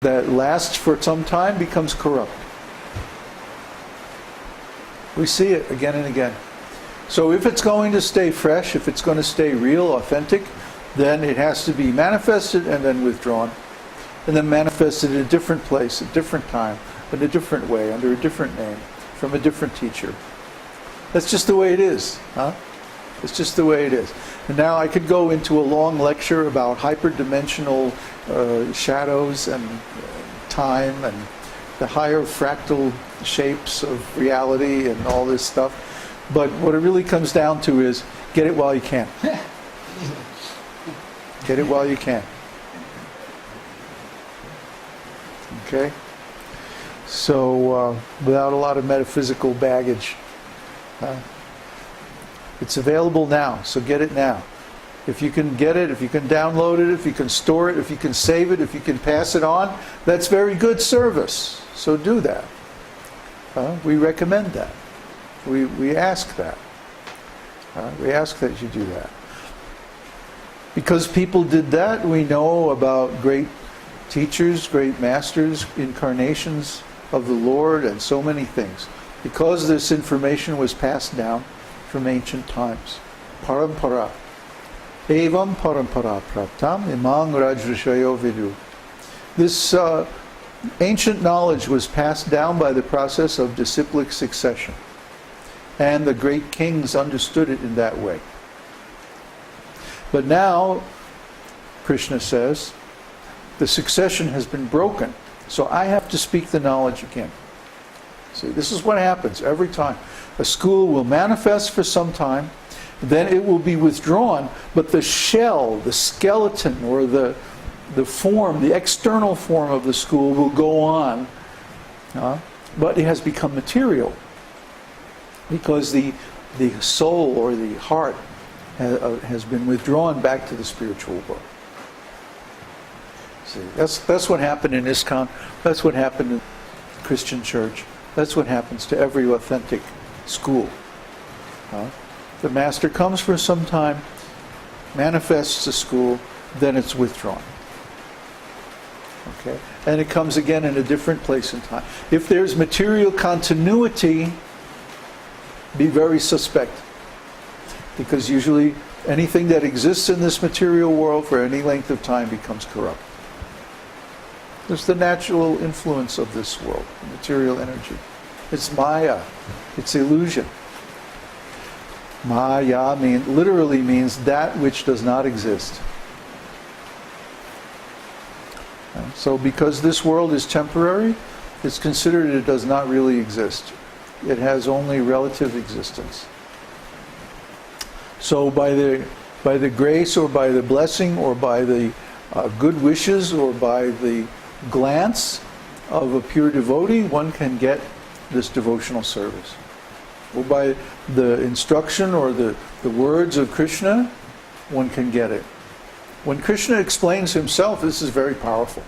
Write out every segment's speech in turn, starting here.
that lasts for some time becomes corrupt. We see it again and again. So if it's going to stay fresh, if it's going to stay real, authentic, then it has to be manifested and then withdrawn. And then manifested in a different place, at a different time, in a different way, under a different name, from a different teacher. That's just the way it is. Huh? It's just the way it is. And now I could go into a long lecture about hyperdimensional shadows and time and the higher fractal shapes of reality and all this stuff. But what it really comes down to is get it while you can. Get it while you can. Okay? So, without a lot of metaphysical baggage. It's available now, so get it now. If you can get it, if you can download it, if you can store it, if you can save it, if you can pass it on, that's very good service. So do that. We recommend that. We ask that. We ask that you do that. Because people did that, we know about great teachers, great masters, incarnations of the Lord, and so many things. Because this information was passed down from ancient times. Parampara. Evam parampara praptam imang rajrishayo vidu. This ancient knowledge was passed down by the process of disciplic succession. And the great kings understood it in that way. But now, Krishna says, the succession has been broken. So I have to speak the knowledge again. See, this is what happens every time. A school will manifest for some time, then it will be withdrawn, but the shell, the skeleton, or the form, the external form of the school will go on, but it has become material. Because the soul or the heart has been withdrawn back to the spiritual world. See, that's what happened in ISKCON. That's what happened in the Christian church. That's what happens to every authentic school. The master comes for some time, manifests the school, then it's withdrawn. Okay? And it comes again in a different place and time. If there's material continuity, be very suspect. Because usually anything that exists in this material world for any length of time becomes corrupt. There's the natural influence of this world, material energy. It's Maya. It's illusion. Maya literally means that which does not exist. So because this world is temporary, it's considered it does not really exist. It has only relative existence. So by the grace or by the blessing or by the good wishes or by the glance of a pure devotee, one can get this devotional service. Or by the instruction or the words of Krishna, one can get it. When Krishna explains himself, this is very powerful.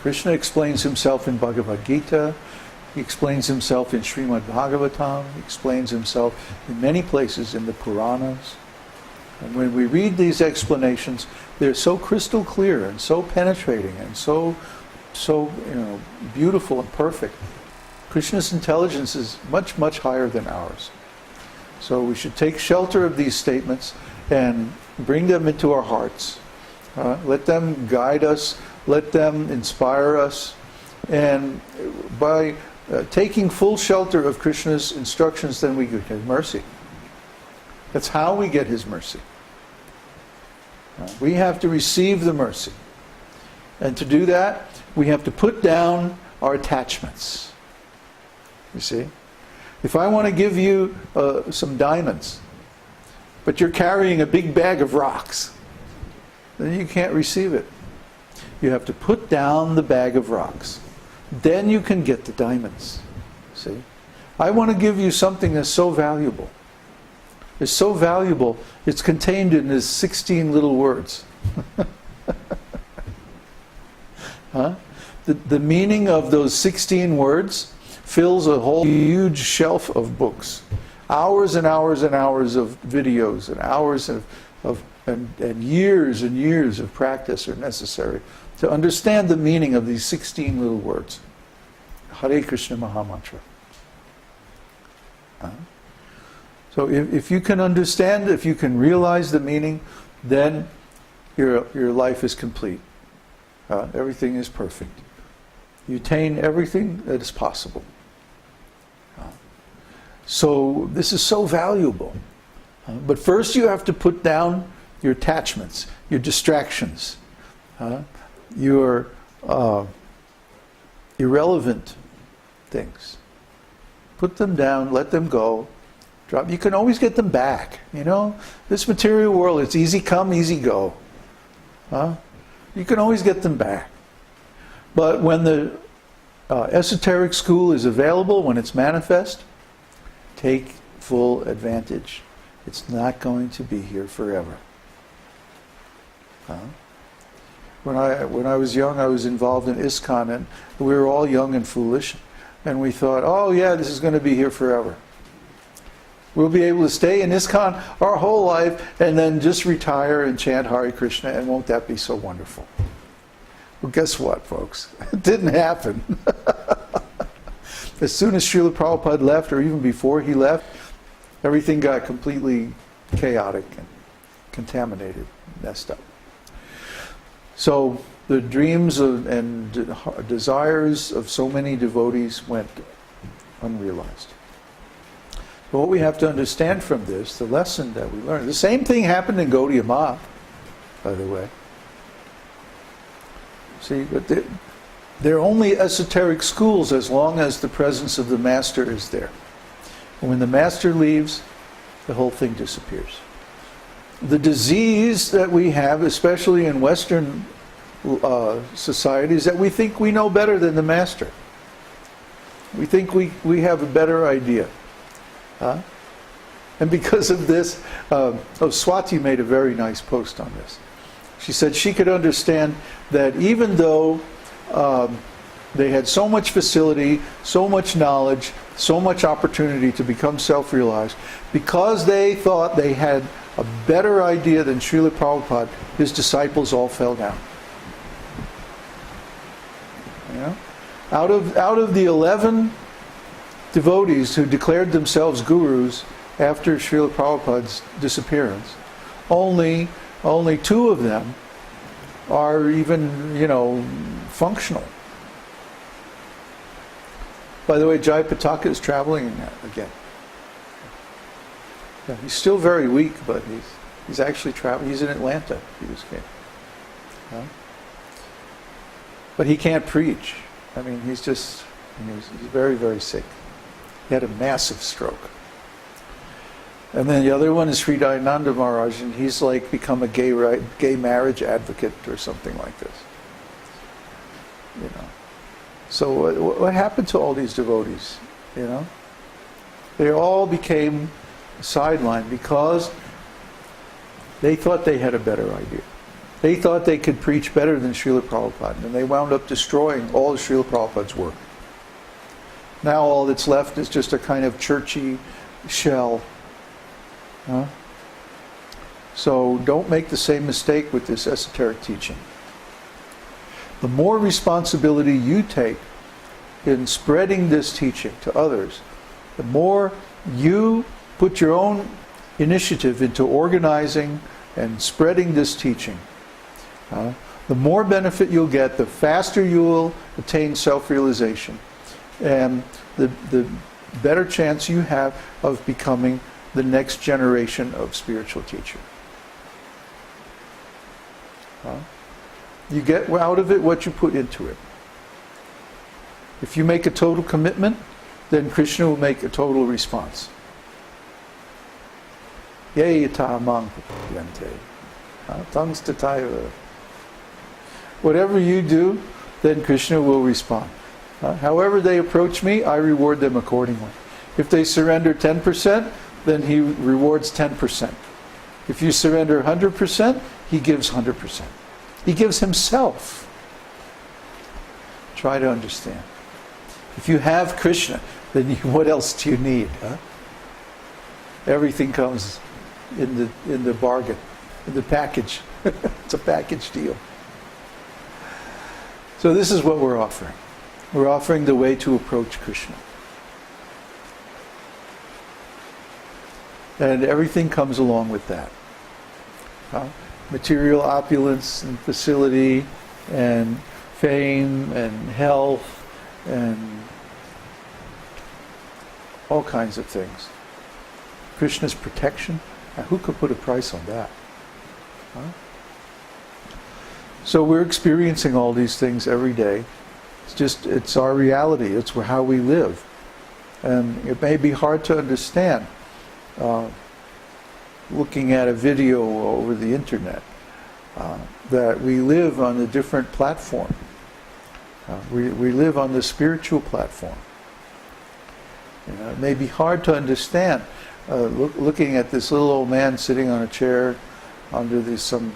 Krishna explains himself in Bhagavad-gītā, he explains himself in Śrīmad-Bhāgavatam, he explains himself in many places in the Puranas. And when we read these explanations, they're so crystal clear and so penetrating and so beautiful and perfect. Krishna's intelligence is much, much higher than ours. So we should take shelter of these statements and bring them into our hearts. Let them guide us, let them inspire us, and by taking full shelter of Krishna's instructions, then we get His mercy. That's how we get His mercy. We have to receive the mercy. And to do that, we have to put down our attachments. You see? If I want to give you some diamonds, but you're carrying a big bag of rocks, then you can't receive it. You have to put down the bag of rocks. Then you can get the diamonds. See? I want to give you something that's so valuable. It's so valuable, it's contained in these 16 little words. The meaning of those 16 words fills a whole huge shelf of books. Hours and hours and hours of videos and hours and years of practice are necessary to understand the meaning of these 16 little words. Hare Krishna Mahamantra. So if you can understand, if you can realize the meaning, then your life is complete. Everything is perfect. You attain everything that is possible. So this is so valuable. But first you have to put down your attachments, your distractions, your irrelevant things. Put them down, let them go. Drop. You can always get them back. You know, this material world, it's easy come, easy go. You can always get them back. But when the esoteric school is available, when it's manifest, take full advantage. It's not going to be here forever. When I was young, I was involved in ISKCON, and we were all young and foolish, and we thought, oh yeah, this is going to be here forever. We'll be able to stay in ISKCON our whole life and then just retire and chant Hare Krishna, and won't that be so wonderful? Well, guess what, folks? It didn't happen. As soon as Srila Prabhupada left, or even before he left, everything got completely chaotic and contaminated, messed up. So the dreams and desires of so many devotees went unrealized. But what we have to understand from this, the lesson that we learned, the same thing happened in Gaudiya Math, by the way. See, but they're only esoteric schools as long as the presence of the master is there. And when the master leaves, the whole thing disappears. The disease that we have, especially in Western societies, that we think we know better than the master. We think we have a better idea. And because of this, Swati made a very nice post on this. She said she could understand that even though they had so much facility, so much knowledge, so much opportunity to become self-realized, because they thought they had a better idea than Srila Prabhupada, his disciples all fell down. You know? Out of the 11 devotees who declared themselves gurus after Srila Prabhupada's disappearance, only 2 of them are even, functional. By the way, Jai Pataka is traveling again. Yeah, he's still very weak, but he's actually traveling. He's in Atlanta. He was here. But he can't preach. I mean, he's very, very sick. He had a massive stroke. And then the other one is Sri Dayananda Maharaj, and he's like become a gay marriage advocate or something like this. So what happened to all these devotees? They all became sidelined because they thought they had a better idea. They thought they could preach better than Srila Prabhupada, and they wound up destroying all of Srila Prabhupada's work. Now all that's left is just a kind of churchy shell. So don't make the same mistake with this esoteric teaching. The more responsibility you take in spreading this teaching to others, the more you put your own initiative into organizing and spreading this teaching, the more benefit you'll get, the faster you'll attain self-realization, and the better chance you have of becoming the next generation of spiritual teacher. You get out of it what you put into it. If you make a total commitment, then Krishna will make a total response. Whatever you do, then Krishna will respond. However they approach me, I reward them accordingly. If they surrender 10%, then he rewards 10%. If you surrender 100%, he gives 100%. He gives himself. Try to understand. If you have Krishna, then what else do you need? Everything comes in the bargain, in the package. It's a package deal. So this is what we're offering. We're offering the way to approach Krishna. And everything comes along with that. Material opulence and facility and fame and health and all kinds of things. Krishna's protection. Now, who could put a price on that? So we're experiencing all these things every day. It's our reality. It's how we live. And it may be hard to understand looking at a video over the internet that we live on a different platform. We live on the spiritual platform. It may be hard to understand looking at this little old man sitting on a chair under some